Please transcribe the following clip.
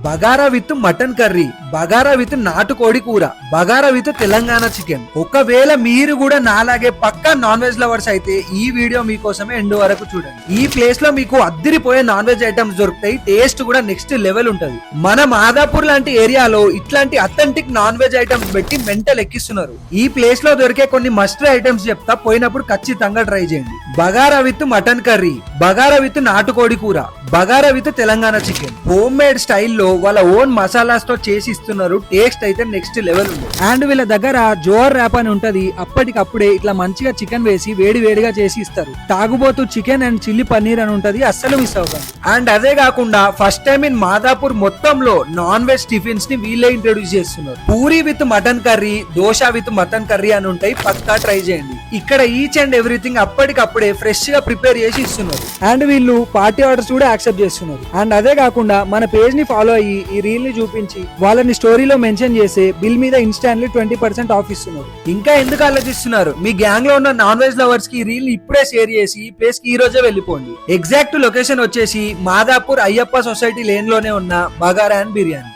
Bagara with mutton curry, bagara with నాటుకోడి కూర, bagara with Telangana chicken. ఒకవేళ మీరు కూడా నాలాగే పక్కా నాన్ వెజ్ లవర్స్ అయితే ఈ వీడియో మీకోసమే ఎండ్ వరకు చూడండి. ఈ ప్లేస్ లో మీకు అద్దిరిపోయే నాన్ వెజ్ ఐటమ్స్ దొరుకుతాయి. టేస్ట్ కూడా నెక్స్ట్ లెవెల్ ఉంటది. మన మాదాపూర్ లాంటి ఏరియాలో ఇట్లాంటి అథెంటిక్ నాన్ వెజ్ ఐటమ్స్ పెట్టి మెంటల్ ఎక్కిస్తున్నారు. ఈ ప్లేస్ లో దొరికే కొన్ని మస్ట్ ఐటమ్స్ చెప్తా, పోయినప్పుడు ఖచ్చితంగా ట్రై చేయండి. Bagara with mutton curry, bagara with నాటుకోడి కూర, bagara with Telangana chicken. Home made స్టైల్లో వాళ్ళ ఓన్ మసాలాస్ తో చేసి ఇస్తున్నారు. టేస్ట్ అయితే నెక్స్ట్ లెవెల్ ఉంది. అండ్ వీళ్ళ దగ్గర జోర్ ర్యాప్ అని ఉంటది. అప్పటికప్పుడే ఇట్లా మంచిగా చికెన్ వేసి వేడి వేడిగా చేసి ఇస్తారు. తాగుబోతు చికెన్ అండ్ చిల్లీ పన్నీర్ అని ఉంటది, అస్సలు మిస్ అవ్వకండి. అండ్ అదే కాకుండా ఫస్ట్ టైం ఇన్ మాదాపూర్ మొత్తంలో నాన్ వెజ్ టిఫిన్స్ ని వీళ్ళే ఇంట్రొడ్యూస్ చేస్తున్నారు. Puri with mutton curry, dosa with mutton curry అని ఉంటాయి, పక్కా ట్రై చేయండి. ఇక్కడ ఈచ్ అండ్ ఎవ్రీథింగ్ అప్పటికప్పుడే ఫ్రెష్ గా ప్రిపేర్ చేసి ఇస్తున్నారు. అండ్ వీళ్ళు పార్టీ ఆర్డర్స్ కూడా యాక్సెప్ట్ చేస్తున్నారు. అండ్ అదే కాకుండా మన పేజ్ ని ఫాలో అయ్యి ఈ రీల్ ని చూపించి వాళ్ళని స్టోరీలో మెన్షన్ చేసి బిల్ మీద ఇన్స్టాంట్లీ 20% ఆఫ్ ఇస్తున్నారు. ఇంకా ఎందుకు ఆలోచిస్తున్నారు? మీ గ్యాంగ్ లో ఉన్న నాన్ వెజ్ లవర్స్ కి ఈ రీల్ ని ఇప్పుడే షేర్ చేసి ఈ ప్లేస్ కి ఈ రోజే వెళ్ళిపోండి. ఎగ్జాక్ట్ లొకేషన్ వచ్చేసి మాదాపూర్ అయ్యప్ప సొసైటీ లేన్ లోనే ఉన్న బగారా అండ్ బిర్యానీ.